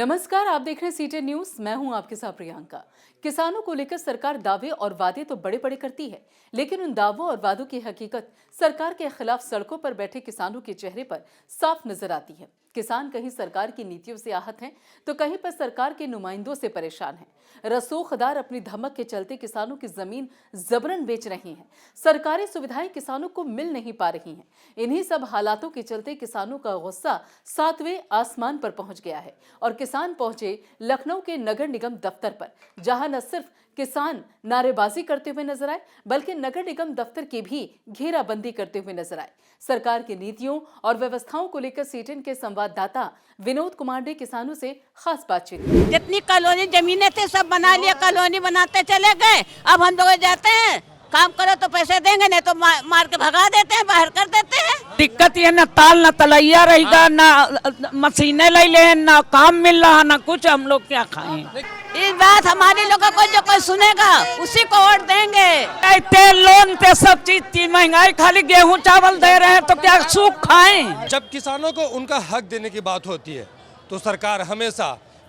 नमस्कार, आप देख रहे हैं सीटी न्यूज। मैं हूं आपके साथ प्रियंका। किसानों को लेकर सरकार दावे और वादे तो बड़े बड़े करती है, लेकिन उन दावों और वादों की हकीकत सरकार के खिलाफ सड़कों पर बैठे किसानों के चेहरे पर साफ नजर आती है। किसान कहीं सरकार की नीतियों से आहत हैं, तो कहीं पर सरकार के नुमाइंदों से परेशान हैं। रसूखदार अपनी धमक के चलते किसानों की जमीन जबरन बेच रही हैं। सरकारी सुविधाएं किसानों को मिल नहीं पा रही हैं। इन्हीं सब हालातों के चलते किसानों का गुस्सा 7वें आसमान पर पहुंच गया है और किसान पहुंचे लखनऊ के नगर निगम दफ्तर पर, जहां न सिर्फ किसान नारेबाजी करते हुए नजर आए, बल्कि नगर निगम दफ्तर की भी घेराबंदी करते हुए नजर आए। सरकार की नीतियों और व्यवस्थाओं को लेकर सीटीएन के संवाददाता विनोद कुमार ने किसानों से खास बातचीत की। जितनी कॉलोनी जमीनें थे सब बना लिया, कॉलोनी बनाते चले गए। अब हम लोग जाते हैं, काम करो तो पैसे देंगे, नहीं तो मार के भगा देते हैं, बाहर कर देते हैं। दिक्कत ये न ताल न तलैया रहेगा, न मशीनें ले ले, न काम मिल रहा, न कुछ। हम लोग क्या खाएं? इस बात हमारी लोगों को जो कोई सुनेगा उसी को वोट देंगे। तेल लोन पे सब चीज की महंगाई, खाली गेहूं चावल दे रहे हैं तो क्या सूख खाएं? जब किसानों को उनका हक देने की बात होती है तो सरकार हमेशा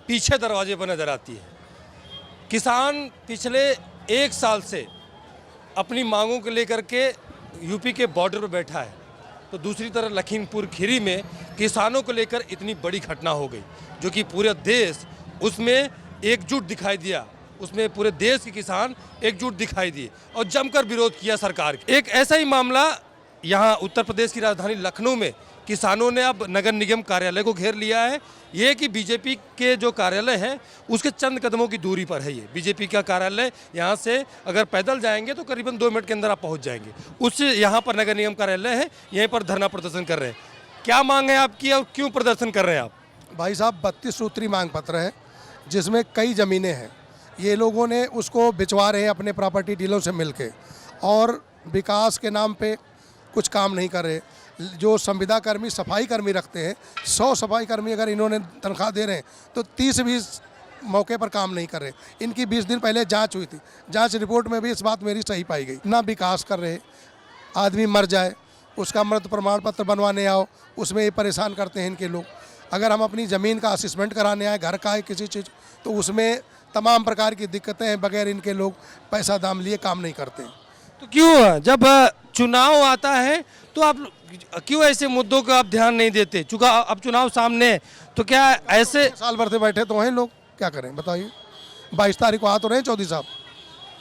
पीछे दरवाजे पर नजर आती है। किसान पिछले 1 साल से अपनी मांगों को लेकर के यूपी के बॉर्डर पर बैठा है, तो दूसरी तरफ लखीमपुर खीरी में किसानों को लेकर इतनी बड़ी घटना हो गई, जो कि पूरे देश उसमें एकजुट दिखाई दिया। उसमें पूरे देश के किसान एकजुट दिखाई दिए और जमकर विरोध किया सरकार के। एक ऐसा ही मामला यहाँ उत्तर प्रदेश की राजधानी लखनऊ में किसानों ने अब नगर निगम कार्यालय को घेर लिया है। ये कि बीजेपी के जो कार्यालय है उसके चंद कदमों की दूरी पर है। ये बीजेपी का कार्यालय, यहाँ से अगर पैदल जाएंगे तो करीबन 2 मिनट के अंदर आप पहुँच जाएंगे। उससे यहाँ पर नगर निगम कार्यालय है, यहीं पर धरना प्रदर्शन कर रहे हैं। क्या मांग है आपकी और क्यों प्रदर्शन कर रहे हैं आप? भाई साहब, 32 सूत्री मांग पत्र है, जिसमें कई ज़मीनें हैं। ये लोगों ने उसको बिचवा रहे हैं अपने प्रॉपर्टी डीलरों से मिलके, और विकास के नाम पे कुछ काम नहीं कर रहे। जो संविदा कर्मी, सफाई कर्मी रखते हैं, 100 सफाई कर्मी अगर इन्होंने तनख्वाह दे रहे हैं तो 30 भी मौके पर काम नहीं कर रहे। इनकी 20 दिन पहले जांच हुई थी, जांच रिपोर्ट में भी इस बात मेरी सही पाई गई। ना विकास कर रहे, आदमी मर जाए उसका मृत प्रमाण पत्र बनवाने आओ, उसमें ये परेशान करते हैं इनके लोग। अगर हम अपनी ज़मीन का असेसमेंट कराने आए, घर का है किसी चीज़, तो उसमें तमाम प्रकार की दिक्कतें हैं। बगैर इनके लोग पैसा दाम लिए काम नहीं करते। तो क्यों जब चुनाव आता है तो आप क्यों ऐसे मुद्दों का आप ध्यान नहीं देते? चूँकि अब चुनाव सामने है, तो क्या ऐसे साल भर से बैठे तो हैं लोग, क्या करें बताइए। 22 तारीख को आ तो रहे चौधरी साहब।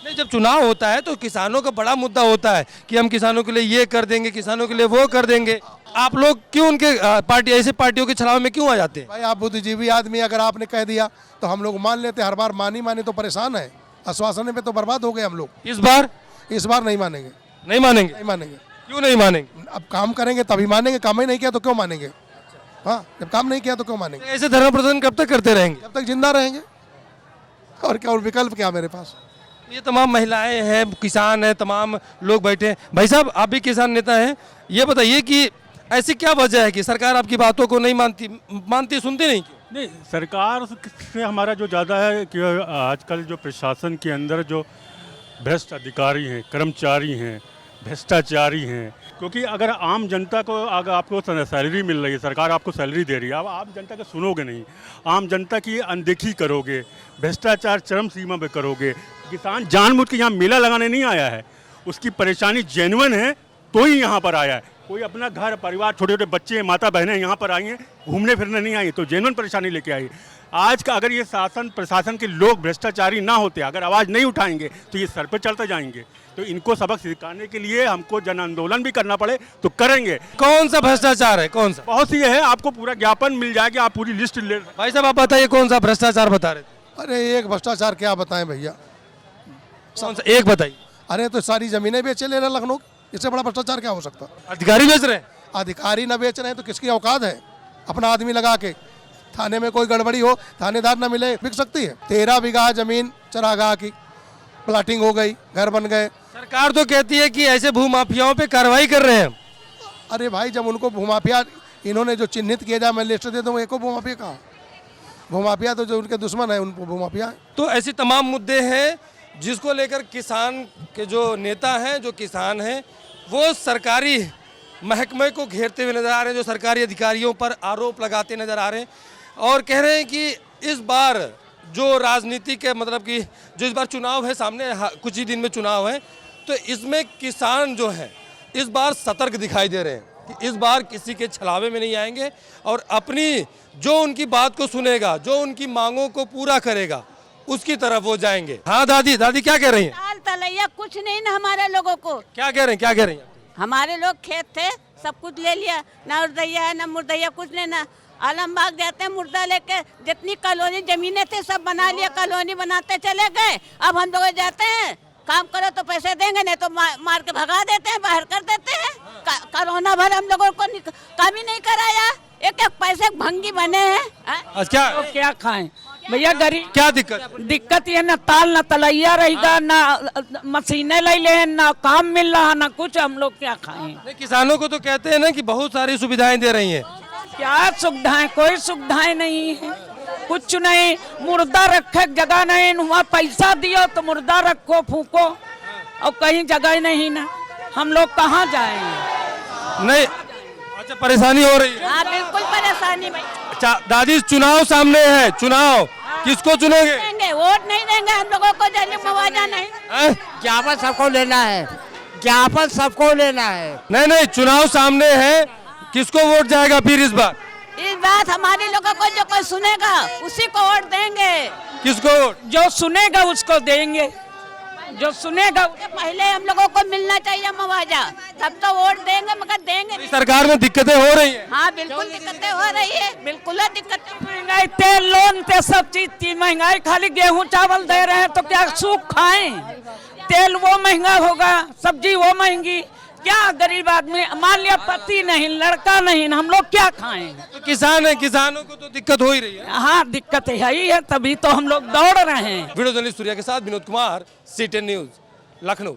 नहीं, जब चुनाव होता है तो किसानों का बड़ा मुद्दा होता है कि हम किसानों के लिए ये कर देंगे, किसानों के लिए वो कर देंगे। आप लोग क्यों उनके पार्टी, ऐसे पार्टियों के छलावे में क्यों आ जाते हैं? भाई आप बुद्धिजीवी आदमी, अगर आपने कह दिया तो हम लोग मान लेते। हर बार मानी तो परेशान है, आश्वासन पे तो बर्बाद हो गए हम लोग। इस बार नहीं मानेंगे। नहीं मानेंगे? नहीं मानेंगे। क्यों नहीं मानेंगे? अब काम करेंगे तभी मानेंगे, काम ही नहीं किया तो क्यों मानेंगे? हाँ, जब काम नहीं किया तो क्यों मानेंगे? ऐसे धरना प्रदर्शन कब तक करते रहेंगे? जब तक जिंदा रहेंगे। और क्या, और विकल्प क्या मेरे पास? ये तमाम महिलाएं हैं, किसान हैं, तमाम लोग बैठे हैं। भाई साहब, आप भी किसान नेता हैं, ये बताइए कि ऐसी क्या वजह है कि सरकार आपकी बातों को नहीं मानती, सुनती नहीं? क्यों नहीं, सरकार से हमारा जो ज़्यादा है कि आजकल जो प्रशासन के अंदर जो भ्रष्ट अधिकारी हैं, कर्मचारी हैं, भ्रष्टाचारी हैं। क्योंकि अगर आम जनता को, अगर आपको सैलरी मिल रही है, सरकार आपको सैलरी दे रही है, अब आम जनता को सुनोगे नहीं, आम जनता की अनदेखी करोगे, भ्रष्टाचार चरम सीमा पे करोगे। किसान जानबूझ के यहाँ मेला लगाने नहीं आया है, उसकी परेशानी जेन्युइन है तो ही यहाँ पर आया है। कोई अपना घर परिवार, छोटे छोटे बच्चे, माता बहनें यहाँ पर आई हैं, घूमने फिरने नहीं आई, तो जेन्युइन परेशानी लेके आई। आज का अगर ये शासन प्रशासन के लोग भ्रष्टाचारी ना होते, अगर आवाज़ नहीं उठाएंगे तो ये सर पे चढ़ते जाएंगे। तो इनको सबक सिखाने के लिए हमको जन आंदोलन भी करना पड़े तो करेंगे। कौन सा भ्रष्टाचार है? कौन सा? बहुत सी है, आपको पूरा ज्ञापन मिल जाएगा, आप पूरी लिस्ट ले। भाई साहब, आप बताइए कौन सा भ्रष्टाचार बता रहे थे? अरे एक भ्रष्टाचार क्या बताएं भैया, कौन सा एक बताइए? अरे तो सारी जमीनें बेचे ले रहे लखनऊ, इससे बड़ा भ्रष्टाचार क्या हो सकता? अधिकारी बेच रहे हैं? अधिकारी न बेच रहे हैं तो किसकी औकात है? अपना आदमी लगा के थाने में कोई गड़बड़ी हो, थानेदार न मिले, बिक सकती है। 13 बीघा जमीन चरागाह की प्लाटिंग हो गई, घर बन गए। सरकार तो कहती है कि ऐसे भूमाफियाओं पे कार्रवाई कर रहे हैं। अरे भाई, जब उनको भूमाफिया इन्होंने जो चिन्हित किया जाए, मैं लिस्ट दे दूँ, एको भूमाफिया कहाँ? भूमाफिया तो जो उनके दुश्मन है उनको भूमाफिया है। तो ऐसी तमाम मुद्दे हैं जिसको लेकर किसान के जो नेता हैं, जो किसान हैं, वो सरकारी महकमे को घेरते हुए नजर आ रहे हैं, जो सरकारी अधिकारियों पर आरोप लगाते नजर आ रहे हैं और कह रहे हैं कि इस बार जो राजनीति के मतलब कि जो इस बार चुनाव है सामने, कुछ ही दिन में चुनाव है, तो इसमें किसान जो है इस बार सतर्क दिखाई दे रहे हैं कि इस बार किसी के छलावे में नहीं आएंगे और अपनी जो उनकी बात को सुनेगा, जो उनकी मांगों को पूरा करेगा, उसकी तरफ वो जाएंगे। हाँ दादी, दादी क्या कह रही हैं? दाल तलैया कुछ नहीं ना हमारे लोगों को। क्या कह रहे हैं, क्या कह रही हैं? हमारे लोग खेत थे, सब कुछ ले लिया, ना उर्दैया है ना मुर्दैया, कुछ नहीं। ना आलमबाग जाते हैं मुर्दा लेके, जितनी कॉलोनी जमीनें थी सब बना लिया, कॉलोनी बनाते चले गए। अब हम लोग जाते हैं, काम करो तो पैसे देंगे, नहीं तो मार के भगा देते हैं, बाहर कर देते हैं। कोरोना भर हम लोगों को काम ही नहीं कराया, एक एक पैसे भंगी बने हैं। क्या तो क्या खाएं भैया? गरीब क्या दिक्कत? दिक्कत ये ना ताल ना तलैया रहेगा, ना मशीनें ले ले, ना काम मिल रहा, ना कुछ। हम लोग क्या खाएं? नहीं, किसानों को तो कहते हैं ना कि बहुत सारी सुविधाएं दे रही हैं। क्या सुविधाएं? कोई सुविधाएं नहीं है, कुछ नहीं। मुर्दा रखे जगह नहीं, वहाँ पैसा दियो तो मुर्दा रखो फूको, और कहीं जगह नहीं ना। हम लोग कहाँ जाएंगे? नहीं, अच्छा परेशानी हो रही है। हाँ बिल्कुल परेशानी भाई। अच्छा दादी, चुनाव सामने है, चुनाव किसको चुनोगे? देंगे वोट नहीं देंगे हम लोगों को, जल्दी मुआवजा नहीं। हैं? ज्ञापन सबको लेना है, ज्ञापन सबको लेना है। नहीं नहीं, चुनाव सामने है, किसको वोट जाएगा फिर इस बार? इस बात हमारे लोगों को जो कोई सुनेगा उसी को वोट देंगे। किसको वोट? जो सुनेगा उसको देंगे, जो सुनेगा। पहले हम लोगों को मिलना चाहिए मुआवजा, तब तो वोट देंगे, मगर देंगे नहीं। सरकार में दिक्कतें हो रही हैं। हाँ बिल्कुल दिक्कतें हो रही है, बिल्कुल दिक्कतें। महंगाई, तेल, लोन पे सब चीज की महंगाई। खाली गेहूं चावल दे रहे हैं तो क्या सूख खाएं? तेल वो महंगा होगा, सब्जी वो महंगी, क्या गरीब आदमी? मान लिया पति नहीं, लड़का नहीं, हम लोग क्या खाएं? तो किसान है, किसानों को तो दिक्कत हो ही रही है। हाँ दिक्कत है ही है, तभी तो हम लोग दौड़ रहे हैं। वीडियो जर्नलिस्ट सूर्या के साथ विनोद कुमार, CTN न्यूज, लखनऊ।